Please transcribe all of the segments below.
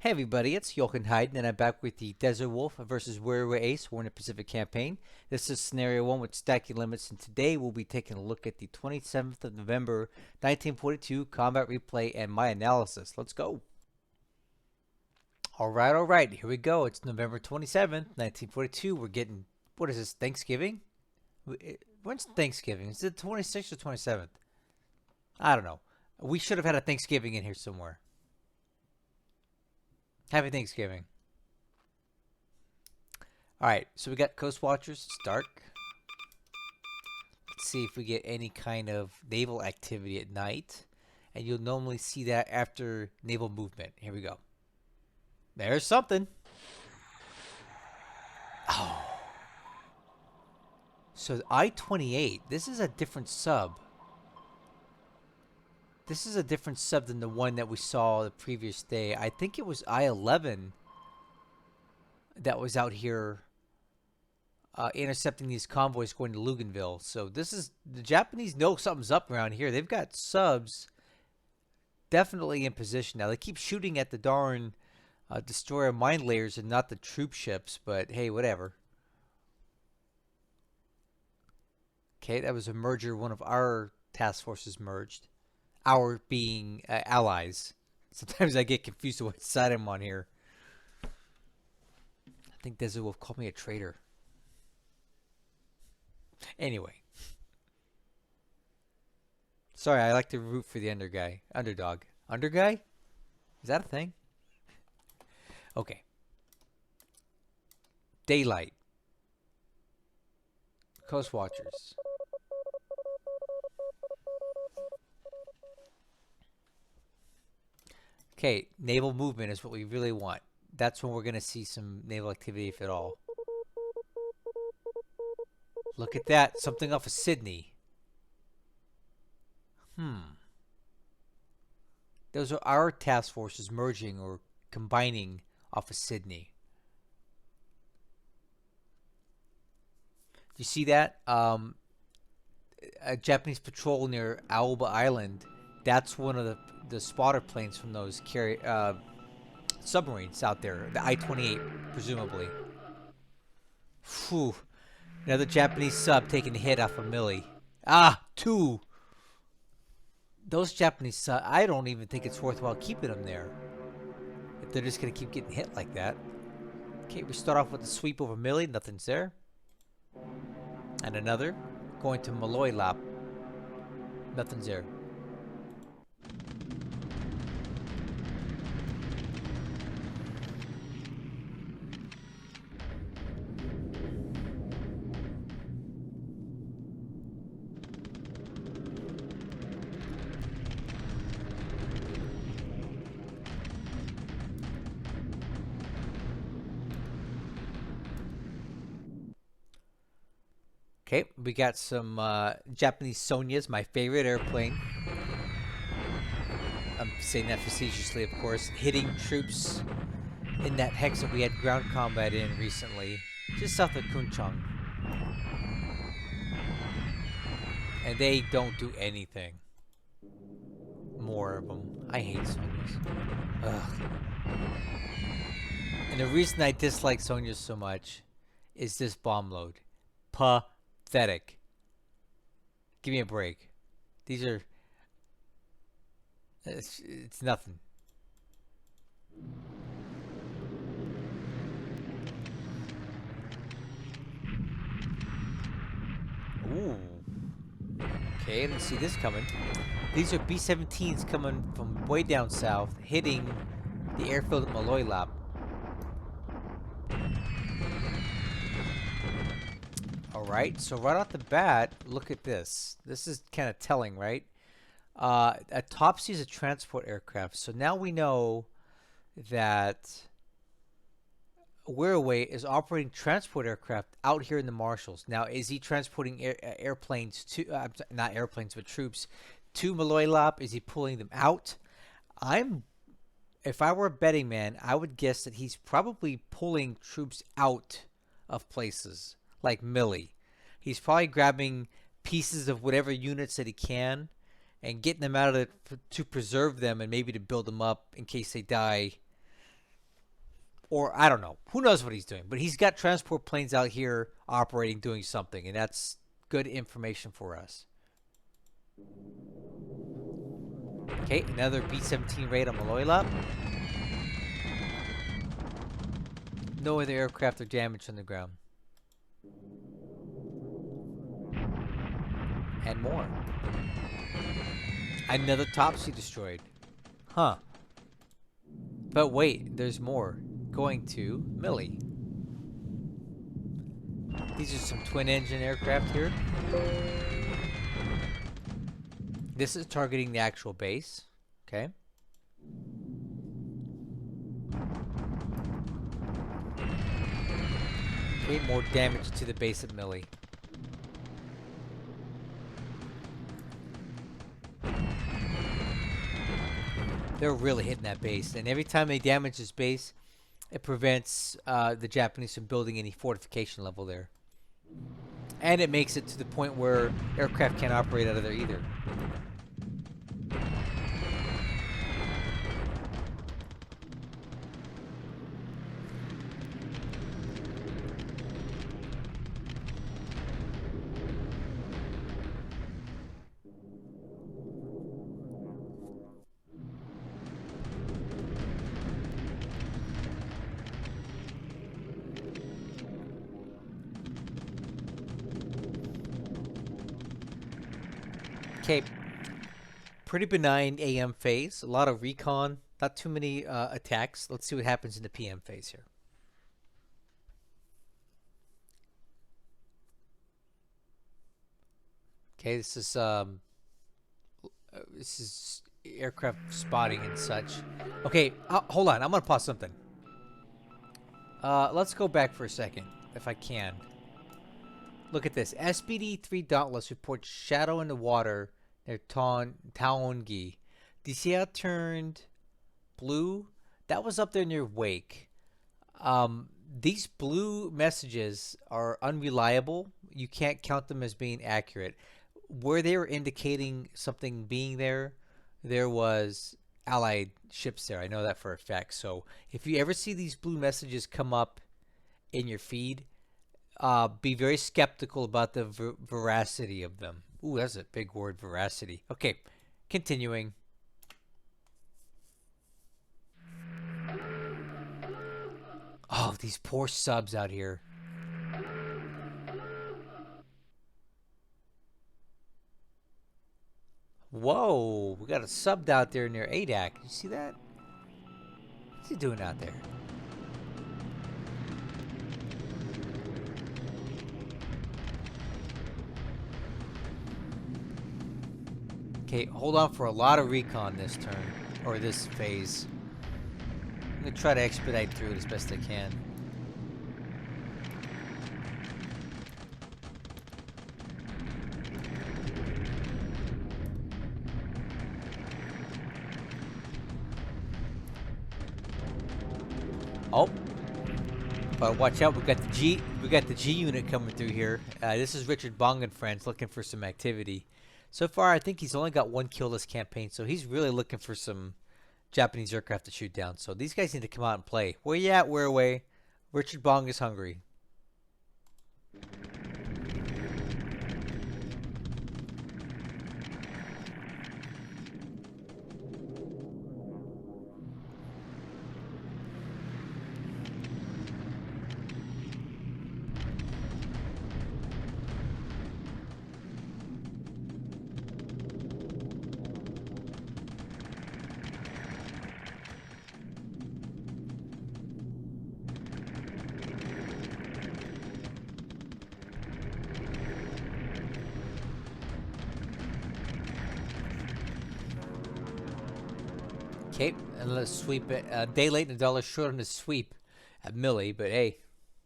Hey everybody, it's Jochen Hayden, and I'm back with the DesertWolf versus Wirraway Ace War in the Pacific campaign. This is scenario 1 with stacking limits, and today we'll be taking a look at the 27th of November 1942 combat replay and my analysis. Let's go. Alright, here we go. It's November 27th, 1942. We're getting, what is this, Thanksgiving? When's Thanksgiving? Is it the 26th or 27th? I don't know. We should have had a Thanksgiving in here somewhere. Happy Thanksgiving. Alright, so we got Coast Watchers. It's dark. Let's see if we get any kind of naval activity at night. And you'll normally see that after naval movement. Here we go. There's something. Oh. So I-28, this is a different sub. This is a different sub than the one that we saw the previous day. I think it was I-11 that was out here intercepting these convoys going to Luganville. So this is, the Japanese know something's up around here. They've got subs definitely in position now. They keep shooting at the darn destroyer mine layers and not the troop ships, but hey, whatever. Okay, that was a merger. One of our task forces merged. Our being allies. Sometimes I get confused with what side I'm on here. I think DesertWolf called me a traitor. Anyway. Sorry, I like to root for the underdog. Underguy? Is that a thing? Okay. Daylight. Coast Watchers. Okay, naval movement is what we really want. That's when we're going to see some naval activity, if at all. Look at that. Something off of Sydney. Those are our task forces merging or combining off of Sydney. You see that? A Japanese patrol near Aoba Island. That's one of the spotter planes from those submarines out there. The I-28, presumably. Phew. Another Japanese sub taking a hit off of Millie. Ah, 2. Those Japanese subs, I don't even think it's worthwhile keeping them there. If they're just going to keep getting hit like that. Okay, we start off with a sweep over Millie. Nothing's there. And another. Going to Malloy Lap. Nothing's there. Okay, we got some Japanese Sonyas, my favorite airplane. I'm saying that facetiously, of course. Hitting troops in that hex that we had ground combat in recently, just south of Kunchang. And they don't do anything. More of them. I hate Sonyas. Ugh. And the reason I dislike Sonyas so much is this bomb load. Pathetic. Give me a break. These are... It's nothing. Ooh. Okay, I didn't see this coming. These are B-17s coming from way down south, hitting the airfield at Malloy Lap. Alright, so right off the bat, look at this. This is kind of telling, right? A Topsy is a transport aircraft. So now we know that Wirraway is operating transport aircraft out here in the Marshalls. Now, is he transporting airplanes to, not airplanes, but troops to Malloy Lap? Is he pulling them out? If I were a betting man, I would guess that he's probably pulling troops out of places like Millie. He's probably grabbing pieces of whatever units that he can and getting them out of it to preserve them and maybe to build them up in case they die Or I don't know. Who knows what he's doing? But he's got transport planes out here operating, doing something, and that's good information for us. Okay, another B-17 raid on Maloylap. No other aircraft are damaged on the ground. And more. Another Topsy destroyed. Huh. But wait, there's more. Going to Millie. These are some twin-engine aircraft here. This is targeting the actual base. Okay. Okay, more damage to the base at Millie. They're really hitting that base, and every time they damage this base, it prevents the Japanese from building any fortification level there. And it makes it to the point where aircraft can't operate out of there either. Okay, pretty benign AM phase. A lot of recon. Not too many attacks. Let's see what happens in the PM phase here. Okay, this is aircraft spotting and such. Okay, hold on. I'm gonna pause something. Let's go back for a second, if I can. Look at this. SBD-3 Dauntless reports shadow in the water near Taongi. Do you see how it turned blue? That was up there near Wake. These blue messages are unreliable. You can't count them as being accurate. Where they were indicating something being there, there was Allied ships there. I know that for a fact. So if you ever see these blue messages come up in your feed, be very skeptical about the veracity of them. Ooh, that's a big word, veracity. Okay, continuing. Oh, these poor subs out here. Whoa, we got a sub out there near ADAC. You see that? What's he doing out there? Okay, hold on for a lot of recon this turn, or this phase. I'm going to try to expedite through it as best I can. Oh, but watch out! We got the G unit coming through here. This is Richard Bong and friends looking for some activity. So far, I think he's only got one kill this campaign, so he's really looking for some Japanese aircraft to shoot down. So these guys need to come out and play. Where you at, Wirraway? Richard Bong is hungry. Okay, and let's sweep it. Day late and a dollar short on the sweep at Millie, but hey,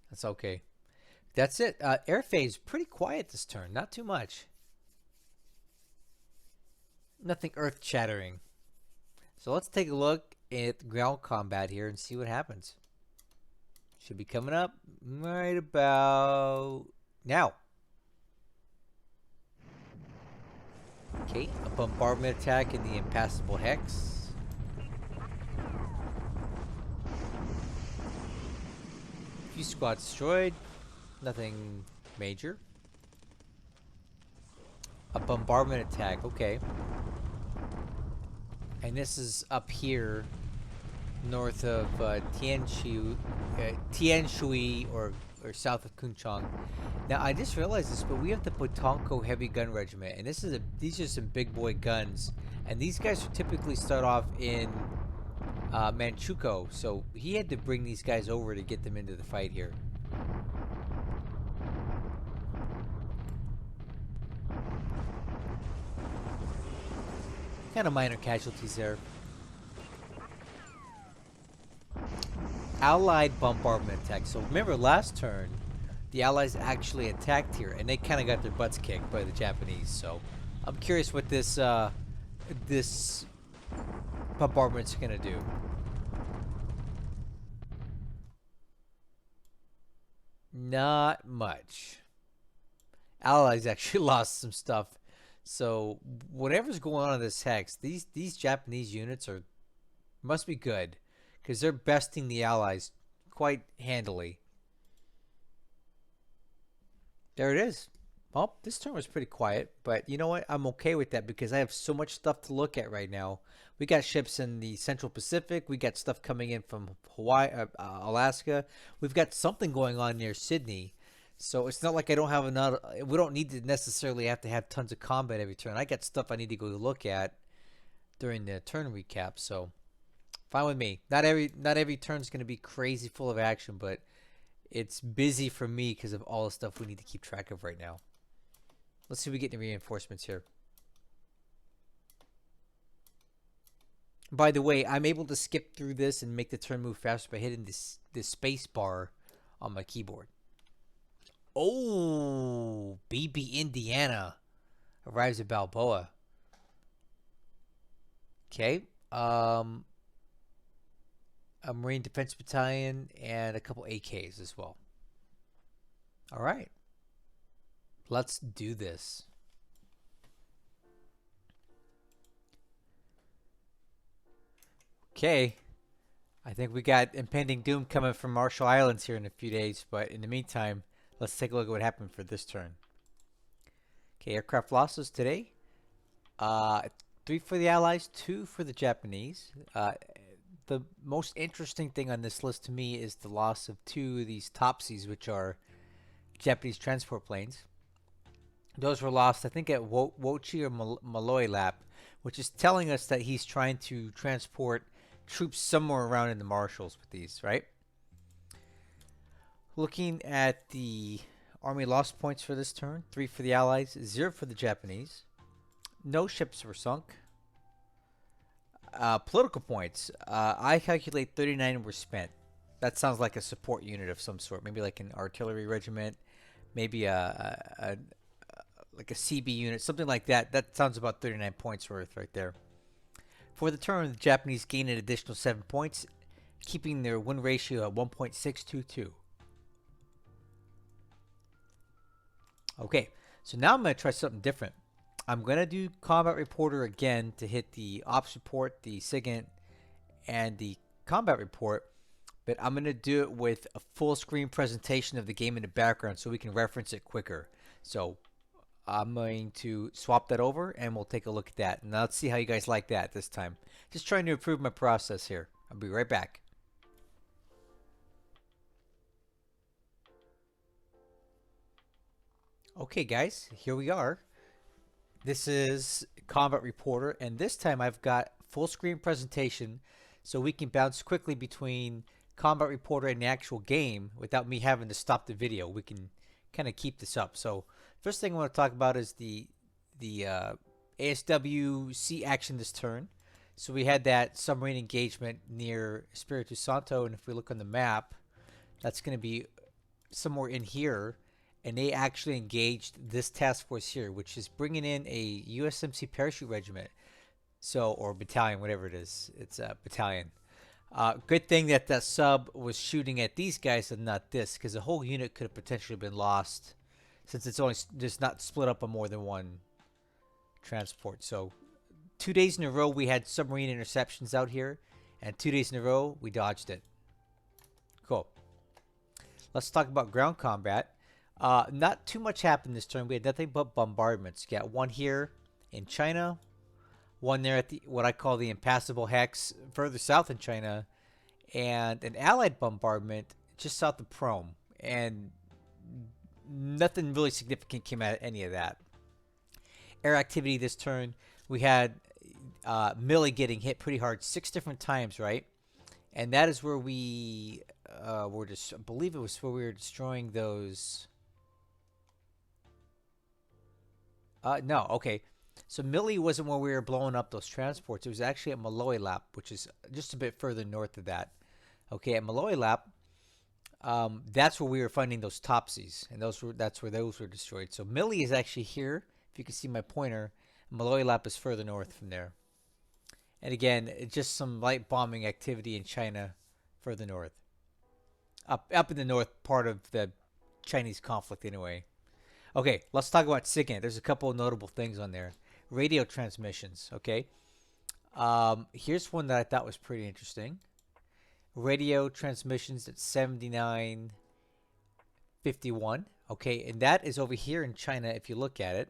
that's okay. That's it. Air phase, pretty quiet this turn. Not too much. Nothing earth-shattering. So let's take a look at ground combat here and see what happens. Should be coming up right about now. Okay, a bombardment attack in the impassable hex. Few squads destroyed. Nothing major. A bombardment attack. Okay. And this is up here, north of Tianshui, or south of Kunchang. Now I just realized this, but we have the Potonko Heavy Gun Regiment, and these are some big boy guns, and these guys typically start off in Manchukuo, so he had to bring these guys over to get them into the fight here. Kind of minor casualties there. Allied bombardment attack. So remember last turn, the Allies actually attacked here, and they kind of got their butts kicked by the Japanese. So I'm curious what this this bombardment's gonna do. Not much. Allies actually lost some stuff. So whatever's going on in this hex, these Japanese units must be good, because they're besting the Allies quite handily. There it is. Well, this turn was pretty quiet, but you know what? I'm okay with that because I have so much stuff to look at right now. We got ships in the Central Pacific. We got stuff coming in from Hawaii, Alaska. We've got something going on near Sydney. So it's not like I don't have enough. We don't need to necessarily have to have tons of combat every turn. I got stuff I need to go look at during the turn recap. So fine with me. Not every turn is going to be crazy full of action, but it's busy for me because of all the stuff we need to keep track of right now. Let's see if we get any reinforcements here. By the way, I'm able to skip through this and make the turn move faster by hitting this space bar on my keyboard. Oh, BB Indiana arrives at Balboa. Okay. A Marine Defense Battalion and a couple AKs as well. All right. Let's do this. Okay. I think we got impending doom coming from Marshall Islands here in a few days, but in the meantime, let's take a look at what happened for this turn. Okay, aircraft losses today. 3 for the Allies, 2 for the Japanese. The most interesting thing on this list to me is the loss of 2 of these Topsies, which are Japanese transport planes. Those were lost, I think, at Wochi or Malloy Lap, which is telling us that he's trying to transport troops somewhere around in the Marshalls with these, right? Looking at the Army loss points for this turn, 3 for the Allies, 0 for the Japanese. No ships were sunk. Political points, I calculate 39 were spent. That sounds like a support unit of some sort, maybe like an artillery regiment, maybe like a CB unit, something like that. That sounds about 39 points worth right there. For the turn, the Japanese gain an additional 7 points, keeping their win ratio at 1.622. Okay, so now I'm going to try something different. I'm going to do Combat Reporter again to hit the Ops Report, the SIGINT, and the Combat Report, but I'm going to do it with a full screen presentation of the game in the background so we can reference it quicker. So I'm going to swap that over and we'll take a look at that. And let's see how you guys like that this time. Just trying to improve my process here. I'll be right back. Okay guys, here we are. This is Combat Reporter, and this time I've got full screen presentation so we can bounce quickly between Combat Reporter and the actual game without me having to stop the video. We can kind of keep this up. So first thing I want to talk about is the ASW sea action this turn. So we had that submarine engagement near Espiritu Santo, and if we look on the map, that's going to be somewhere in here. And they actually engaged this task force here, which is bringing in a USMC parachute regiment, so, or battalion, whatever it is. It's a battalion. Good thing that that sub was shooting at these guys and not this, because the whole unit could have potentially been lost, since it's only just not split up on more than one transport. So 2 days in a row we had submarine interceptions out here, and 2 days in a row we dodged it. Cool. Let's talk about ground combat. Not too much happened this turn. We had nothing but bombardments. You got one here in China, one there at the what I call the impassable hex further south in China, and an allied bombardment just south of Prome. And nothing really significant came out of any of that. Air activity this turn, we had Millie getting hit pretty hard 6 different times, right? And that is where we were just, I believe it was where we were destroying those. No, okay. So Millie wasn't where we were blowing up those transports. It was actually at Malloy Lap, which is just a bit further north of that. Okay, at Malloy Lap, that's where we were finding those Topsies, and that's where those were destroyed. So Millie is actually here. If you can see my pointer, Malloy Lap is further north from there. And again, just some light bombing activity in China further north. Up in the north part of the Chinese conflict anyway. Okay, let's talk about SIGINT. There's a couple of notable things on there. Radio transmissions, okay? Here's one that I thought was pretty interesting. Radio transmissions at 7951. Okay, and that is over here in China if you look at it.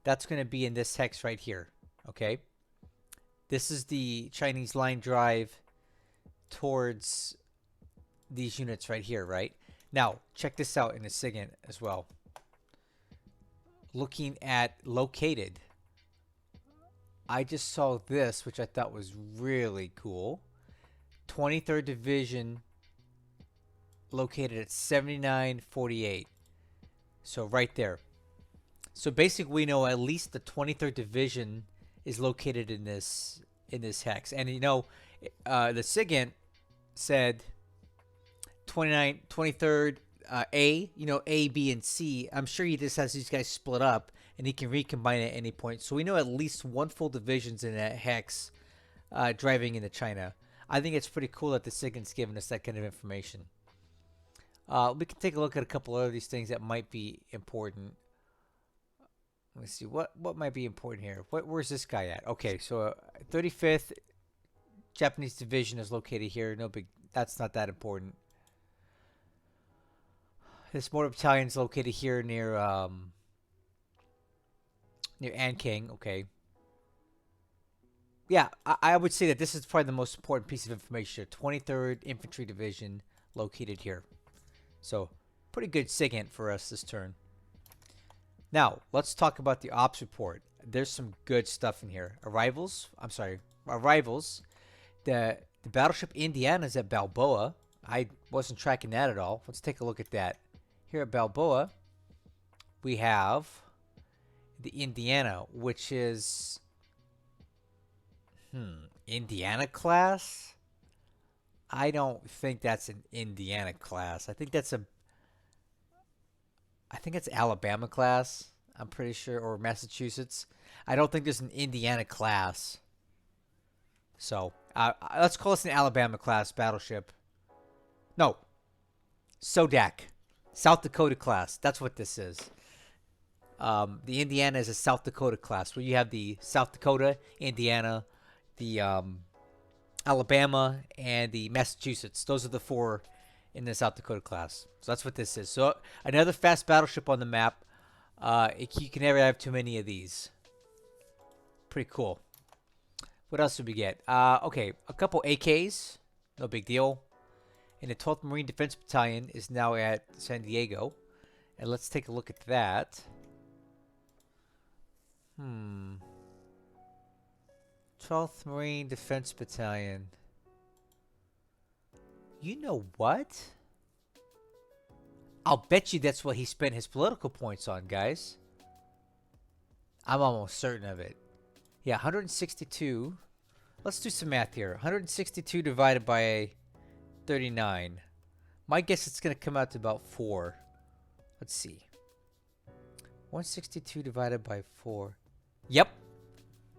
That's going to be in this hex right here, okay? This is the Chinese line drive towards these units right here, right? Now, check this out in the SIGINT as well. Looking at located, I just saw this, which I thought was really cool. 23rd Division located at 7948. So right there. So basically we know at least the 23rd Division is located in this hex. And you know, the SIGINT said 23rd A, you know, A, B, and C. I'm sure he just has these guys split up and he can recombine at any point. So we know at least one full division's in that hex driving into China. I think it's pretty cool that the SIGINT's giving us that kind of information. We can take a look at a couple of these things that might be important. Let me see what might be important here. Where's this guy at? Okay, so 35th Japanese Division is located here. No big. That's not that important. This mortar battalion is located here near Anking. Okay. Yeah, I would say that this is probably the most important piece of information. 23rd Infantry Division located here. So pretty good SIGINT for us this turn. Now, let's talk about the ops report. There's some good stuff in here. Arrivals. The battleship Indiana is at Balboa. I wasn't tracking that at all. Let's take a look at that. Here at Balboa, we have the Indiana, which is Indiana class. I don't think that's an Indiana class. I think it's Alabama class. I'm pretty sure, or Massachusetts. I don't think there's an Indiana class. So let's call this an Alabama class battleship. No, Sodak, South Dakota class. That's what this is. The Indiana is a South Dakota class, where you have the South Dakota, Indiana, the Alabama, and the Massachusetts. Those are the 4 in the South Dakota class. So that's what this is. So another fast battleship on the map. You can never have too many of these. Pretty cool. What else did we get? Okay, a couple AKs. No big deal. And the 12th Marine Defense Battalion is now at San Diego. And let's take a look at that. 12th Marine Defense Battalion. You know what? I'll bet you that's what he spent his political points on, guys. I'm almost certain of it. Yeah, 162. Let's do some math here. 162 divided by 39. My guess it's going to come out to about 4. Let's see. 162 divided by 4. Yep.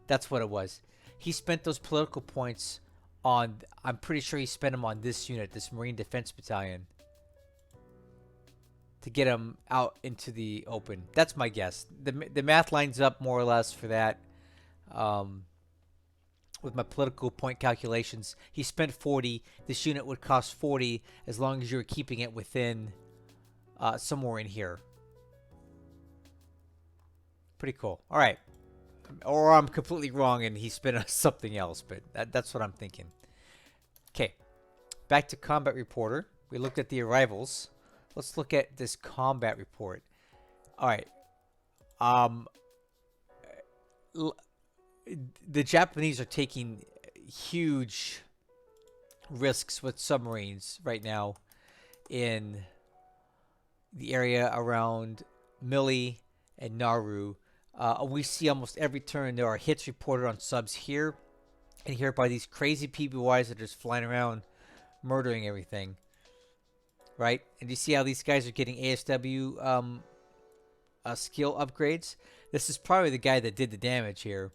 That's what it was. He spent those political points on, I'm pretty sure he spent them on this unit, this Marine Defense Battalion, to get him out into the open. That's my guess. The math lines up more or less for that. with my political point calculations. He spent 40. This unit would cost 40 as long as you were keeping it within somewhere in here. Pretty cool. All right. Or I'm completely wrong and he spent on something else, but that's what I'm thinking. Okay. Back to Combat Reporter. We looked at the arrivals. Let's look at this combat report. All right. The Japanese are taking huge risks with submarines right now in the area around Mili and Nauru. We see almost every turn there are hits reported on subs here and here by these crazy PBYs that are just flying around murdering everything. Right? And you see how these guys are getting ASW skill upgrades? This is probably the guy that did the damage here.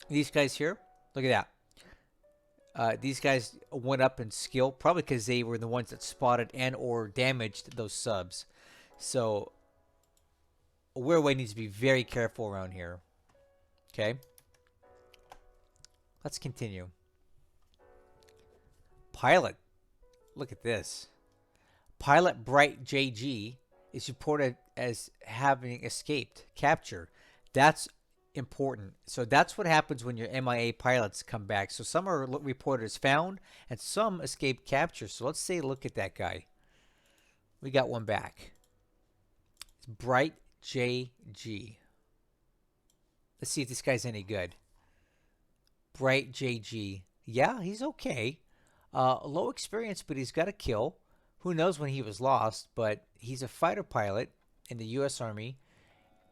These guys here, look at that. These guys went up in skill, probably because they were the ones that spotted and or damaged those subs. So, Wirraway needs to be very careful around here. Okay. Let's continue. Pilot. Look at this. Pilot Bright JG is reported as having escaped capture. That's important. So that's what happens when your MIA pilots come back. So some are reported as found and some escape capture. So let's say look at that guy. We got one back. It's Bright JG. Let's see if this guy's any good. Bright JG. Yeah, he's okay. Low experience, but he's got a kill. Who knows when he was lost, but he's a fighter pilot in the U.S. Army.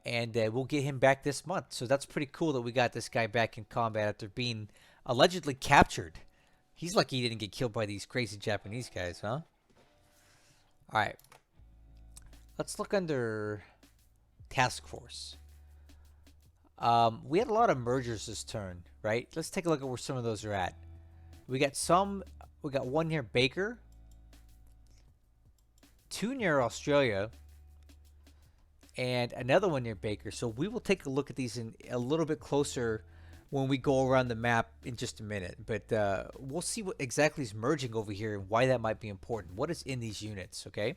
And we'll get him back this month. So that's pretty cool that we got this guy back in combat after being allegedly captured. He's lucky he didn't get killed by these crazy Japanese guys, huh? Alright. Let's look under Task Force. We had a lot of mergers this turn, right? Let's take a look at where some of those are at. We got one near Baker. 2 near Australia. And another one near Baker. So we will take a look at these in a little bit closer when we go around the map in just a minute. But we'll see what exactly is merging over here and why that might be important. What is in these units, okay?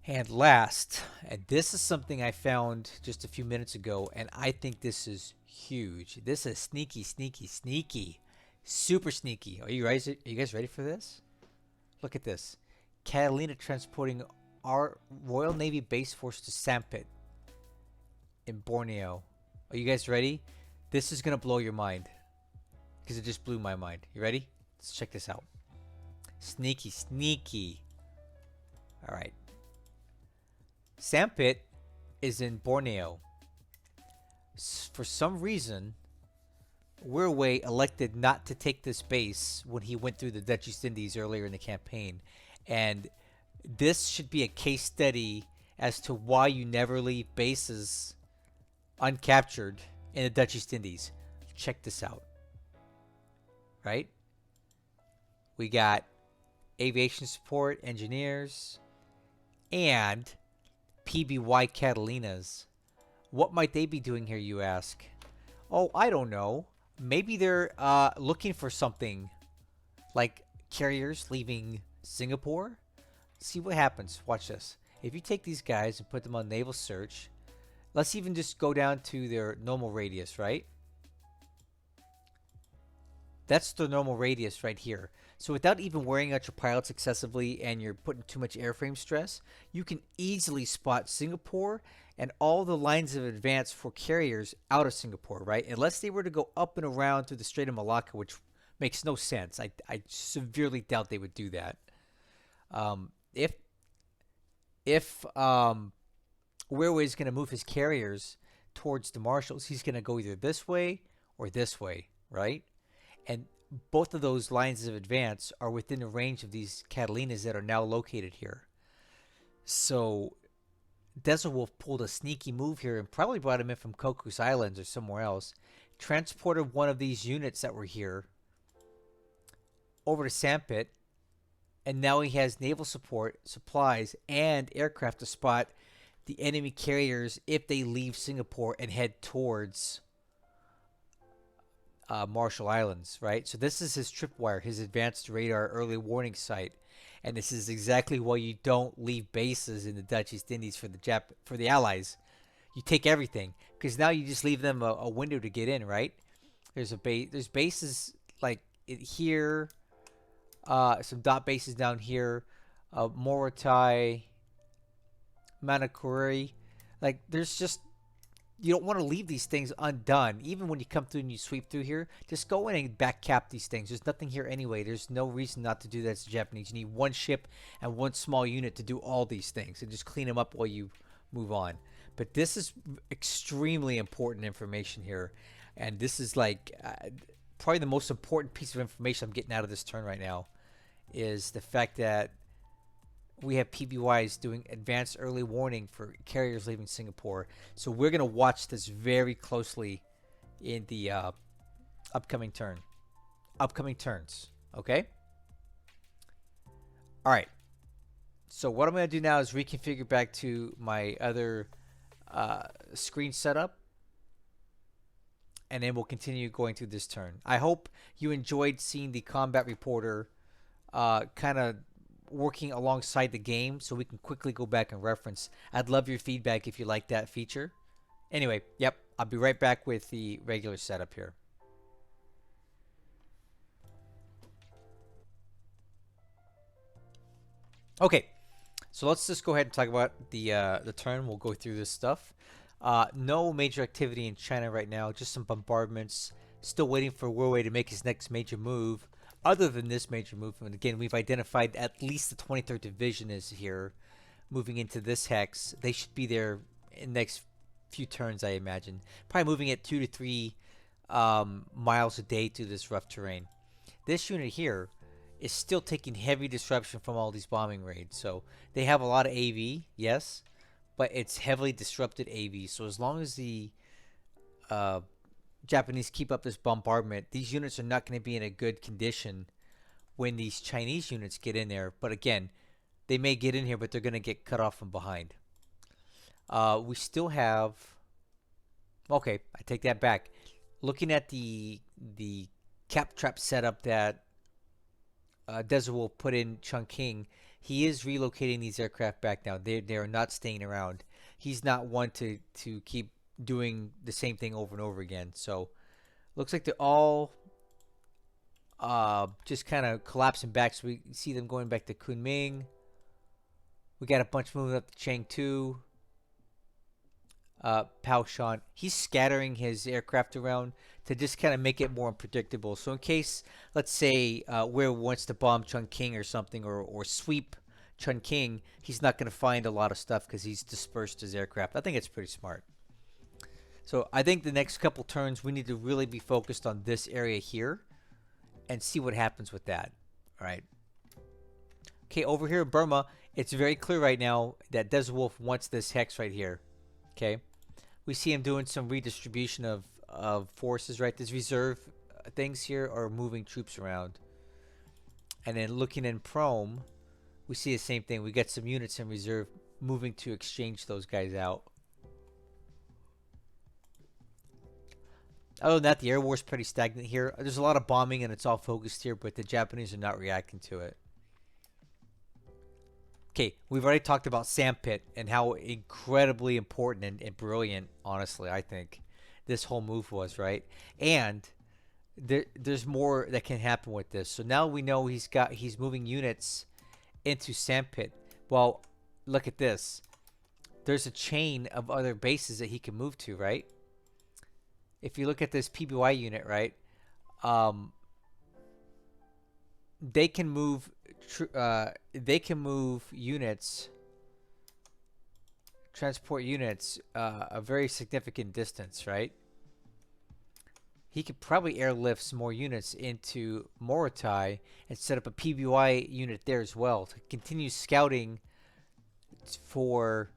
And last, and this is something I found just a few minutes ago, and I think this is huge. This is sneaky, sneaky, sneaky. Super sneaky. Are you guys ready for this? Look at this. Catalina transporting our Royal Navy base force to Sampit in Borneo. Are you guys ready? This is going to blow your mind because it just blew my mind. You ready? Let's check this out. Sneaky, sneaky. All right. Sampit is in Borneo. For some reason, Wirraway elected not to take this base when he went through the Dutch East Indies earlier in the campaign. And this should be a case study as to why you never leave bases uncaptured in the Dutch East Indies. Check this out. Right? We got aviation support, engineers, and PBY Catalinas. What might they be doing here, you ask? Oh, I don't know. Maybe they're looking for something like carriers leaving Singapore. See what happens. Watch this. If you take these guys and put them on naval search, let's even just go down to their normal radius, right? That's the normal radius right here. So without even wearing out your pilots excessively and you're putting too much airframe stress, you can easily spot Singapore and all the lines of advance for carriers out of Singapore, right? Unless they were to go up and around through the Strait of Malacca, which makes no sense. I severely doubt they would do that. If Wirraway is going to move his carriers towards the Marshalls, he's going to go either this way or this way, right? And both of those lines of advance are within the range of these Catalinas that are now located here. So DesertWolf pulled a sneaky move here and probably brought him in from Cocos Islands or somewhere else. Transported one of these units that were here over to Sampit. And now he has naval support, supplies, and aircraft to spot the enemy carriers if they leave Singapore and head towards Marshall Islands, right? So this is his tripwire, his advanced radar early warning site, and this is exactly why you don't leave bases in the Dutch East Indies for the Allies. You take everything because now you just leave them a window to get in, right? There's a base. There's bases like here, some dot bases down here, Morotai, Manakuri. Like there's just you don't want to leave these things undone. Even when you come through and you sweep through here, just go in and back cap these things. There's nothing here anyway. There's no reason not to do that as a Japanese. You need one ship and one small unit to do all these things and just clean them up while you move on. But this is extremely important information here. And this is like probably the most important piece of information I'm getting out of this turn right now is the fact that we have PBYs doing advanced early warning for carriers leaving Singapore. So we're going to watch this very closely in the upcoming turns. Okay? All right. So what I'm going to do now is reconfigure back to my other screen setup. And then we'll continue going through this turn. I hope you enjoyed seeing the combat reporter kind of working alongside the game so we can quickly go back and reference. I'd love your feedback if you like that feature. Anyway, yep, I'll be right back with the regular setup here. Okay, so let's just go ahead and talk about the turn. We'll go through this stuff. No major activity in China right now, just some bombardments. Still waiting for Wirraway to make his next major move. Other than this major movement, again, we've identified at least the 23rd Division is here, moving into this hex. They should be there in the next few turns, I imagine. Probably moving at 2 to 3 miles a day through this rough terrain. This unit here is still taking heavy disruption from all these bombing raids. So they have a lot of AV, yes, but it's heavily disrupted AV. So as long as the Japanese keep up this bombardment, these units are not going to be in a good condition when these Chinese units get in there. But again, they may get in here, but they're going to get cut off from behind. We still have... Okay, I take that back. Looking at the cap trap setup that DesertWolf put in Chungking, he is relocating these aircraft back now. They are not staying around. He's not one to keep doing the same thing over and over again. So looks like they're all just kind of collapsing back. So we see them going back to Kunming. We got a bunch moving up to Chengdu. Pao Shan, he's scattering his aircraft around to just kind of make it more unpredictable. So in case, let's say, Where wants to bomb Chungking or something, or sweep Chungking, he's not going to find a lot of stuff because he's dispersed his aircraft. I think it's pretty smart. So I think the next couple turns we need to really be focused on this area here and see what happens with that. All right. Okay, over here in Burma, it's very clear right now that DesertWolf wants this hex right here. Okay. We see him doing some redistribution of forces, right? These reserve things here are moving troops around. And then looking in Prome, we see the same thing. We got some units in reserve moving to exchange those guys out. Other than that, the air war is pretty stagnant here. There's a lot of bombing and it's all focused here, but the Japanese are not reacting to it. Okay, we've already talked about Sandpit and how incredibly important and brilliant, honestly, I think, this whole move was, right? And there's more that can happen with this. So now we know he's moving units into Sandpit. Well, look at this. There's a chain of other bases that he can move to, right? If you look at this PBY unit, right, they can move units, transport units a very significant distance, right? He could probably airlift some more units into Morotai and set up a PBY unit there as well to continue scouting for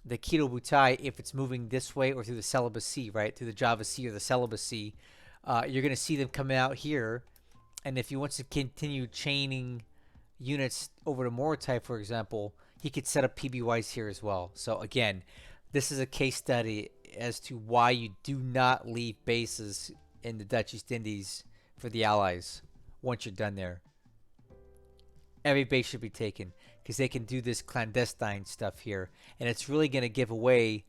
the Kido Butai if it's moving this way or through the Celebes Sea, right? Through the Java Sea or the Celebes Sea. You're going to see them coming out here. And if he wants to continue chaining units over to Morotai, for example, he could set up PBYs here as well. So again, this is a case study as to why you do not leave bases in the Dutch East Indies for the Allies. Once you're done there, every base should be taken because they can do this clandestine stuff here, and it's really going to give away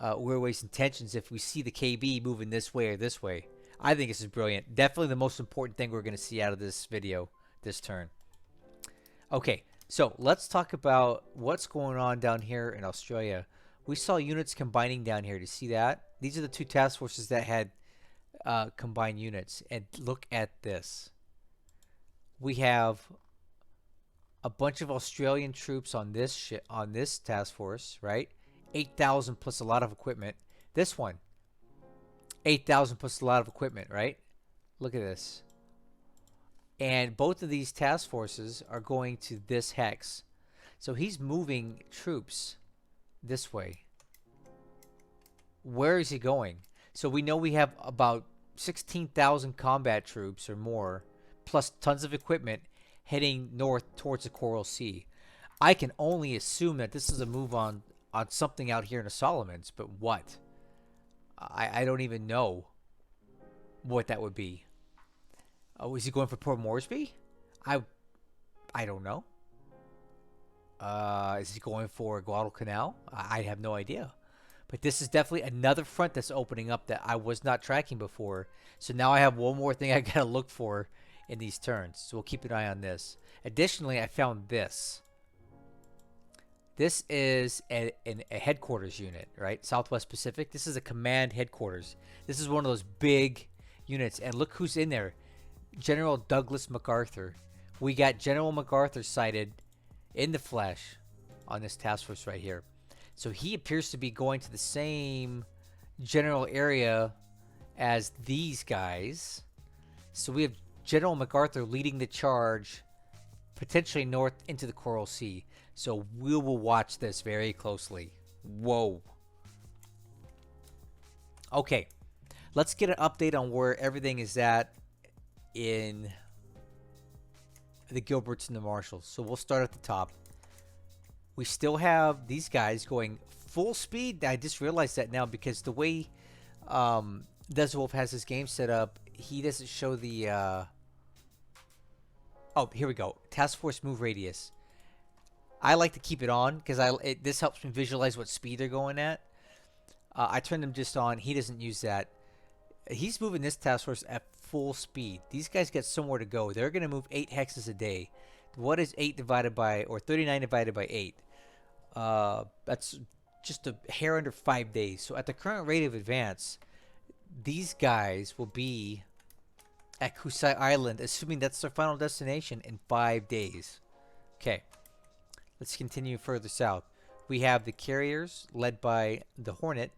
Wirraway's intentions if we see the KB moving this way or this way. I think this is brilliant. Definitely the most important thing we're going to see out of this video this turn. Okay, so let's talk about what's going on down here in Australia. We saw units combining down here. Do you see that? These are the two task forces that had combined units. And look at this. We have a bunch of Australian troops on this task force, right? 8,000 plus a lot of equipment. This one, 8,000 plus a lot of equipment, right? Look at this. And both of these task forces are going to this hex. So he's moving troops this way. Where is he going? So we know we have about 16,000 combat troops or more, plus tons of equipment heading north towards the Coral Sea. I can only assume that this is a move on something out here in the Solomons, but what? I don't even know what that would be. Oh, is he going for Port Moresby? I don't know. Is he going for Guadalcanal? I have no idea. But this is definitely another front that's opening up that I was not tracking before. So now I have one more thing I gotta look for in these turns. So we'll keep an eye on this. Additionally, I found this. This is a headquarters unit, right? Southwest Pacific. This is a command headquarters. This is one of those big units. And look who's in there. General Douglas MacArthur. We got General MacArthur sighted in the flesh on this task force right here. So he appears to be going to the same general area as these guys. So we have General MacArthur leading the charge potentially north into the Coral Sea. So we will watch this very closely. Whoa. Okay. Let's get an update on where everything is at in the Gilberts and the Marshalls. So we'll start at the top. We still have these guys going full speed. I just realized that now because the way DesertWolf has his game set up, he doesn't show the oh, here we go. Task Force move radius. I like to keep it on because this helps me visualize what speed they're going at. I turned them just on. He doesn't use that. He's moving this task force at full speed. These guys get somewhere to go. They're going to move 8 hexes a day. What is 8 divided by, or 39 divided by 8? That's just a hair under 5 days. So at the current rate of advance, these guys will be at Kusai Island, assuming that's their final destination, in 5 days. Okay. Let's continue further south. We have the carriers led by the Hornet,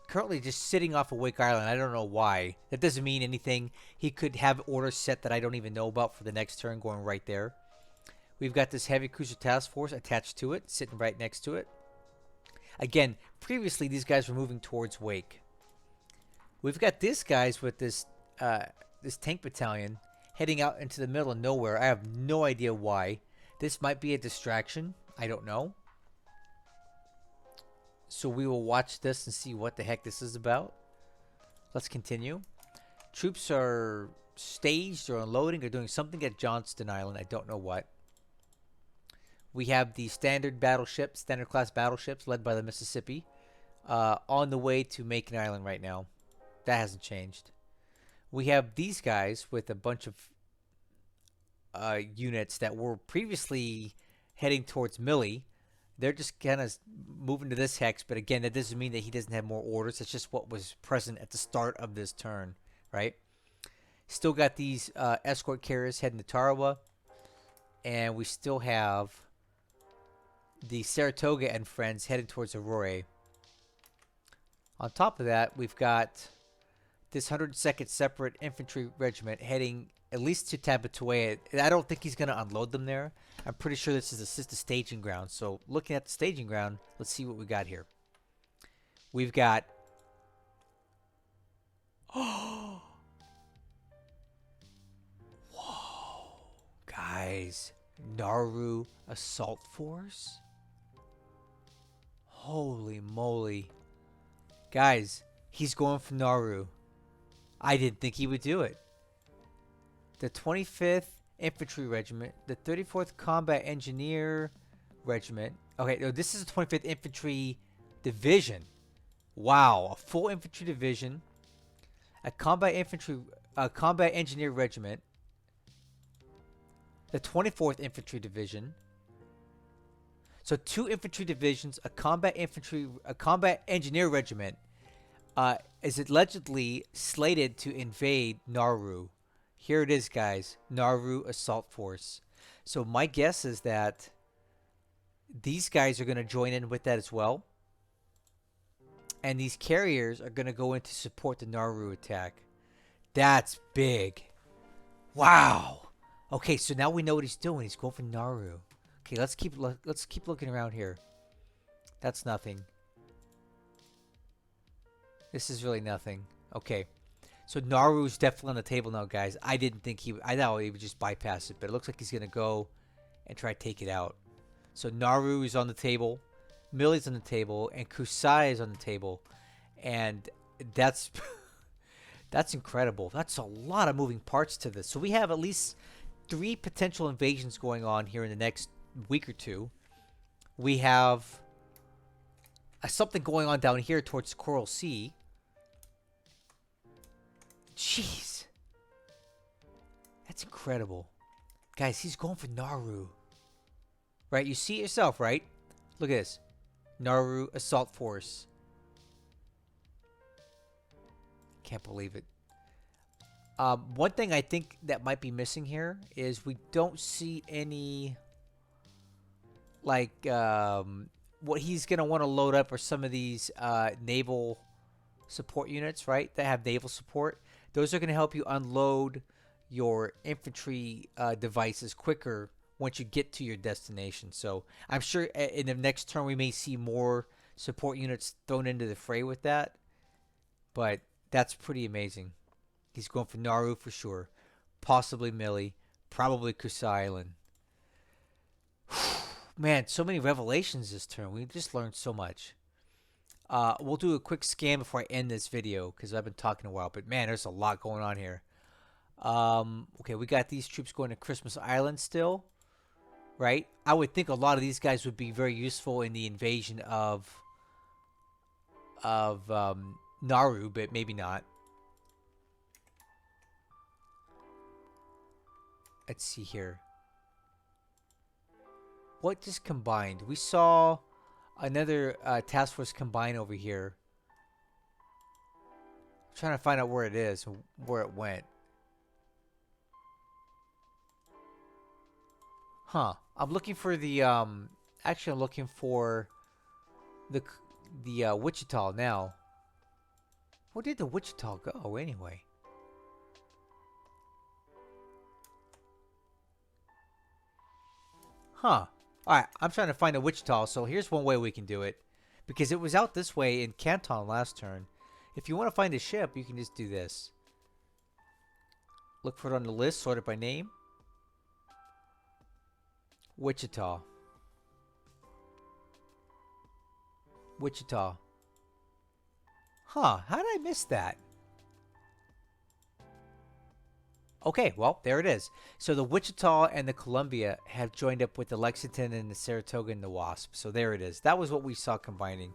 currently just sitting off of Wake Island. I don't know why. That doesn't mean anything. He could have orders set that I don't even know about for the next turn going right there. We've got this heavy cruiser task force attached to it, sitting right next to it. Again, previously these guys were moving towards Wake. We've got these guys with this this tank battalion heading out into the middle of nowhere. I have no idea why. This might be a distraction. I don't know. So we will watch this and see what the heck this is about. Let's continue. Troops are staged or unloading or doing something at Johnston Island. I don't know what. We have the standard battleships, standard class battleships led by the Mississippi on the way to Macon Island right now. That hasn't changed. We have these guys with a bunch of units that were previously heading towards Millie. They're just kind of moving to this hex, but again, that doesn't mean that he doesn't have more orders. It's just what was present at the start of this turn, right? Still got these escort carriers heading to Tarawa, and we still have the Saratoga and friends heading towards Aurora. On top of that, we've got this 102nd Separate Infantry Regiment heading at least to Tabatua. I don't think he's going to unload them there. I'm pretty sure this is just a staging ground. So looking at the staging ground, let's see what we got here. We've got... Oh! Whoa! Guys, Nauru Assault Force? Holy moly. Guys, he's going for Nauru. I didn't think he would do it. The 25th Infantry Regiment, the 34th Combat Engineer Regiment. Okay, no, this is the 25th Infantry Division. Wow, a full infantry division, a combat engineer regiment, the 24th Infantry Division. So 2 infantry divisions, a combat engineer regiment, is allegedly slated to invade Nauru. Here it is, guys. Nauru Assault Force. So my guess is that these guys are going to join in with that as well. And these carriers are going to go in to support the Nauru attack. That's big. Wow. Okay, so now we know what he's doing. He's going for Nauru. Okay, let's keep looking around here. That's nothing. This is really nothing. Okay. So Nauru's definitely on the table now, guys. I didn't think I thought he would just bypass it, but it looks like he's going to go and try to take it out. So Nauru is on the table. Millie's on the table, and Kusai is on the table, and that's that's incredible. That's a lot of moving parts to this. So we have at least 3 potential invasions going on here in the next week or two. We have something going on down here towards Coral Sea. Jeez, that's incredible, guys. He's going for Nauru, right? You see it yourself, right? Look at this. Nauru Assault Force. Can't believe it. One thing I think that might be missing here is we don't see any, like, what he's going to want to load up are some of these naval support units, right? That have naval support. Those are going to help you unload your infantry devices quicker once you get to your destination. So I'm sure in the next turn we may see more support units thrown into the fray with that. But that's pretty amazing. He's going for Nauru for sure. Possibly Millie. Probably Kusa Island. Man, so many revelations this turn. We just learned so much. We'll do a quick scan before I end this video because I've been talking a while. But man, there's a lot going on here. Okay, we got these troops going to Christmas Island still. Right? I would think a lot of these guys would be very useful in the invasion of Nauru, but maybe not. Let's see here. What just combined? We saw another task force combine over here. I'm trying to find out where it is, where it went. Huh. I'm looking for the actually I'm looking for the Wichita now. Where did the Wichita go anyway? Huh. Alright, I'm trying to find the Wichita, so here's one way we can do it. Because it was out this way in Canton last turn. If you want to find a ship, you can just do this. Look for it on the list, sort it by name. Wichita. Wichita. Huh, how did I miss that? Okay, well, there it is. So the Wichita and the Columbia have joined up with the Lexington and the Saratoga and the Wasp. So there it is. That was what we saw combining.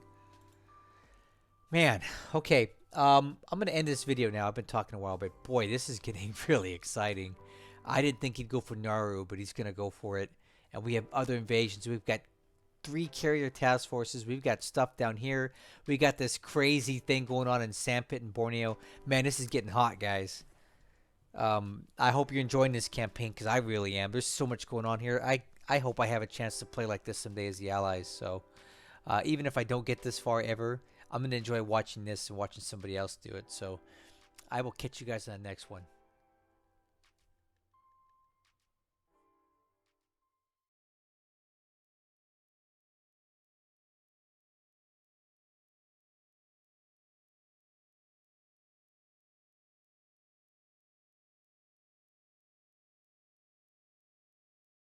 Man, okay. I'm going to end this video now. I've been talking a while, but boy, this is getting really exciting. I didn't think he'd go for Nauru, but he's going to go for it. And we have other invasions. We've got 3 carrier task forces. We've got stuff down here. We got this crazy thing going on in Sandpit and Borneo. Man, this is getting hot, guys. I hope you're enjoying this campaign because I really am. There's so much going on here. I hope I have a chance to play like this someday as the Allies. So even if I don't get this far ever, I'm going to enjoy watching this and watching somebody else do it. So I will catch you guys on the next one.